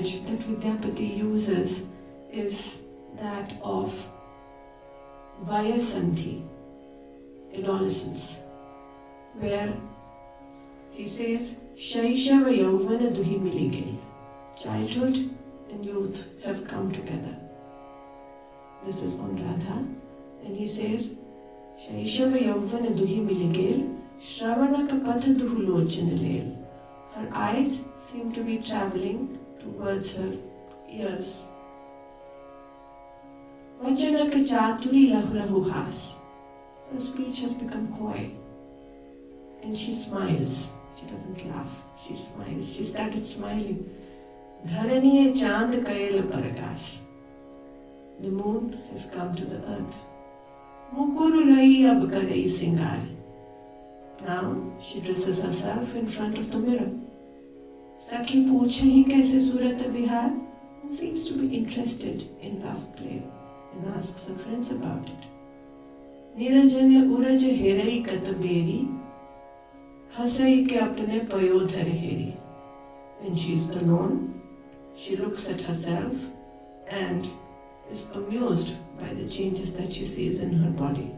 image that Vidyapati uses is that of Vayasanthi, adolescence, where he says, Shaishava Yauvana Duhi Miligil. Childhood and youth have come together. This is on Radha. And he says, Shaishava Yauvana Duhi Miligil, Shravana Kapatha Duhu Lochanalel. Her eyes seem to be traveling towards her ears. Vachanaka Chaturi Lahu Has. Her speech has become coy. And she smiles. She doesn't laugh. She smiles. She started smiling. Dharaniye Chand Kayal Parakas. The moon has come to the earth. Mukurulai ab karai singar. Now she dresses herself in front of the mirror. Sakhi poocha hi kaise surat vihar, and seems to be interested in love play and asks her friends about it. Nirajanya uraj herai kataberi, hasai ke apne payodhar heri. When she is alone, she looks at herself and is amused by the changes that she sees in her body.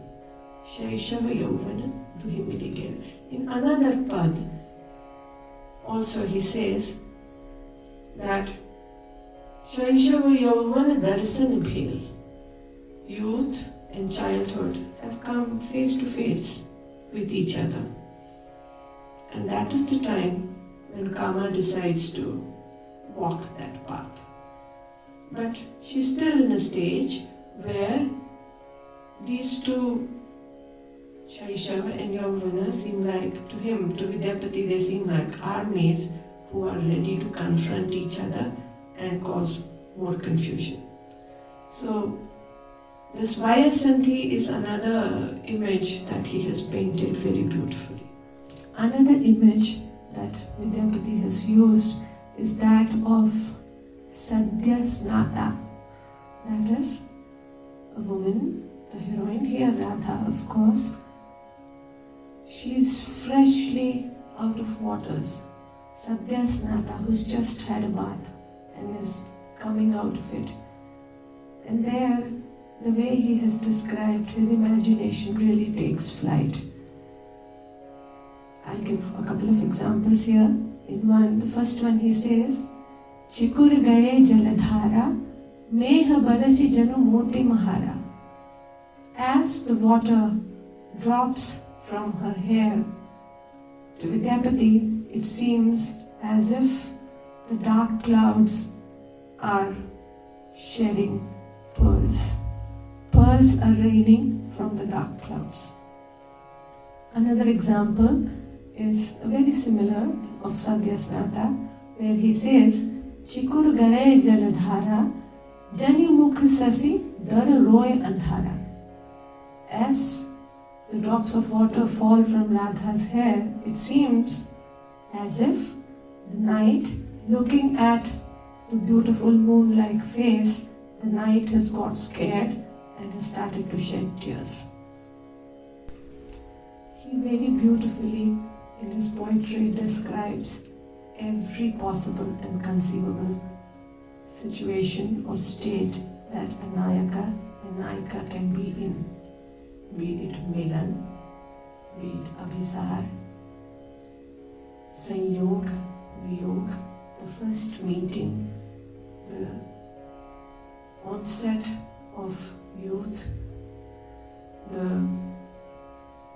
Shaishava Yauvana Duhi Miligil. In another pad, also he says that Shaishava Yauvana Darsan Bhil. Youth and childhood have come face to face with each other. And that is the time when Kama decides to walk that path. But she's still in a stage where these two, Shaishava and Yauvana, seem like, to him, to Vidyapati, they seem like armies who are ready to confront each other and cause more confusion. So, this Vayasanthi is another image that he has painted very beautifully. Another image that Vidyapati has used is that of Sadyasnata. That is a woman, the heroine here, Radha, of course. She is freshly out of waters. Sadyasnata, who's just had a bath and is coming out of it. And there, the way he has described, his imagination really takes flight. I'll give a couple of examples here. In the first one he says, Chikur gaye jaladhara, meha barasi janu moti mahara. As the water drops from her hair, to Vidyapati it seems as if the dark clouds are shedding pearls. Pearls are raining from the dark clouds. Another example is very similar of Sadyasnata, where he says, Chikur gare jaladhara, jani mukh sasi dar roy andhara. As the drops of water fall from Radha's hair, it seems as if the night, looking at the beautiful moon-like face, the night has got scared and has started to shed tears. He very beautifully in his poetry describes every possible and conceivable situation or state that a nayaka and nayika can be in, be it milan, be it abhisar, sanyog, viyog, the first meeting, the onset of youth, the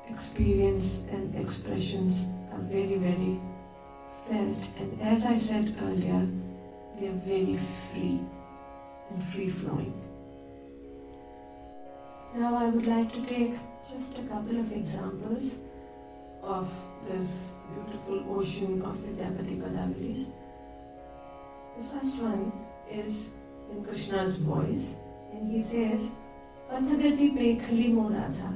experience and expressions are very, very felt, and as I said earlier, they are very free and free-flowing. Now I would like to take just a couple of examples of this beautiful ocean of Vidyapati Padavalis. The first one is in Krishna's voice, and he says, Pathagati Pekhali Mo Radha.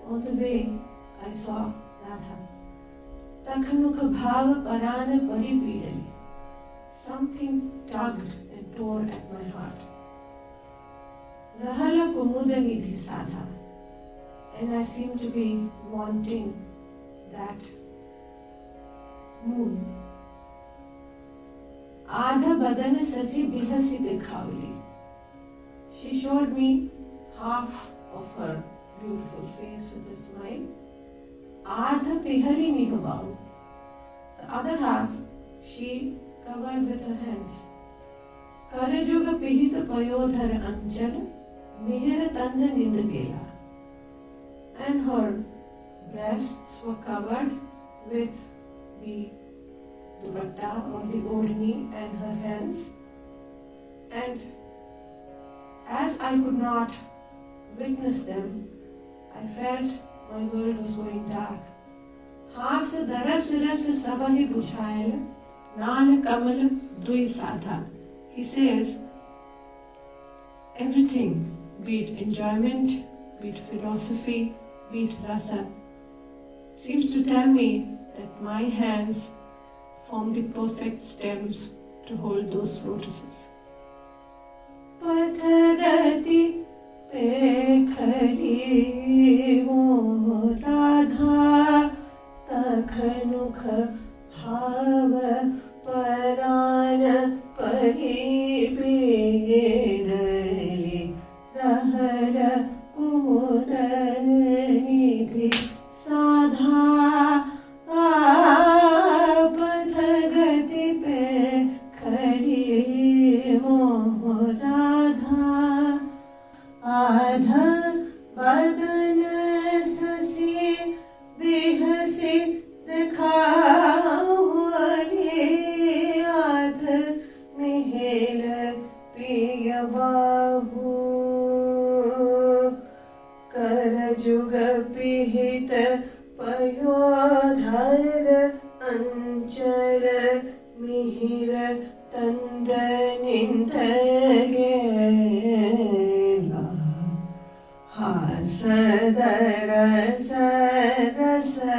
On the way, I saw Radha. Takhanukha Bhava Parana Paripidali. Something tugged and tore at my heart. Rahala Kumudani Sadha. And I seem to be wanting that moon. Adha badana sasi bihasi dikhawli. She showed me half of her beautiful face with a smile. Adha pihali nihabau. The other half she covered with her hands. Karajuga pihita payodhara anjala mihira tanda nindagela. And her breasts were covered with the dupatta or the odhani and her hands. And as I could not witness them, I felt my world was going dark. Haas daras ras sabahi buchayal nal kamal dui sadha. He says, everything, be it enjoyment, be it philosophy, be it rasa, seems to tell me that my hands form the perfect stems to hold those lotuses. Pathagati pekhali mo radha takhanukha bhava parana paribedali rahara kumudanidhi sadha pathagati pekhali mo radha adha badana sasi bihasi dikhawali adha mihela piya babu karajuga pihita payodhara anjara mihira tanda nindagela hasadara sarasa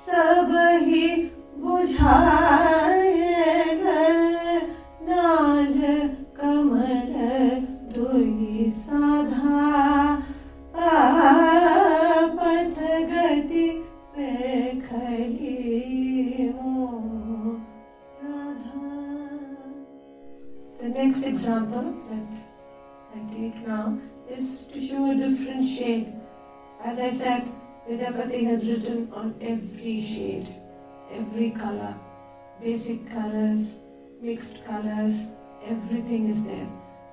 sabahi bujhayela nal kamala dui sadha pathagati pekhali mo radha. The next example that I take now is to show a different shade. As I said, Vidyapati has written on every shade, every color, basic colors, mixed colors, everything is there.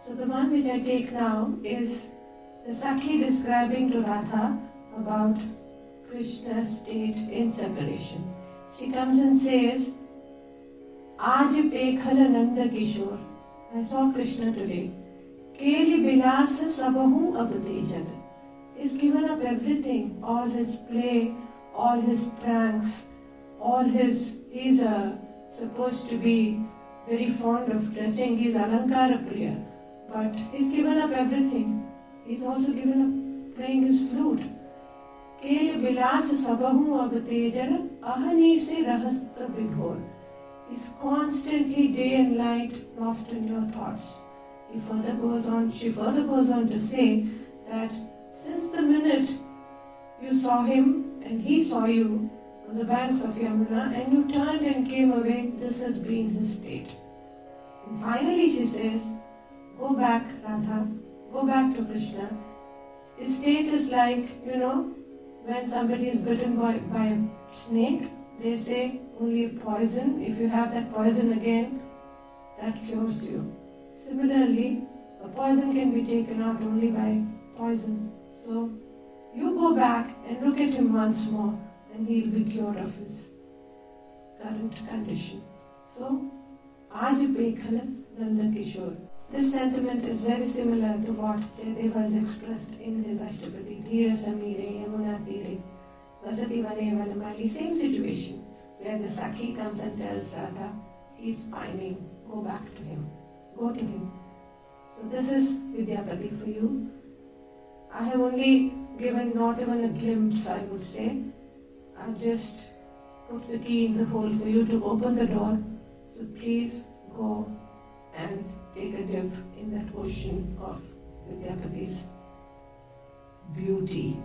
So the one which I take now is the Sakhi describing to Radha about Krishna's state in separation. She comes and says, Aaj pekhala nanda kishore. I saw Krishna today. Keli bilasa sabahu abtejan. He's given up everything, all his play, all his pranks, he's supposed to be very fond of dressing, he's alankara priya, but he's given up everything. He's also given up playing his flute. Keli bilas sabahu abtejan ahani se rahasta bibhor. He's constantly day and night lost in your thoughts. She further goes on to say that since the minute you saw him and he saw you on the banks of Yamuna and you turned and came away, this has been his state. And finally she says, go back Radha, go back to Krishna. His state is like, when somebody is bitten by a snake, they say only poison. If you have that poison again, that cures you. Similarly, a poison can be taken out only by poison. So, you go back and look at him once more and he'll be cured of his current condition. So, Aaj Pekhala Nanda Kishore. This sentiment is very similar to what Jayadeva has expressed in his Ashtapadi. Dhira Samire Yamuna Tire Vasati Vane Valamali. Same situation where the Sakhi comes and tells Radha, he's pining, go back to him, go to him. So this is Vidyapati for you. I have only given not even a glimpse, I would say. I've just put the key in the hole for you to open the door. So please go and take a dip in that ocean of Vidyapati's beauty.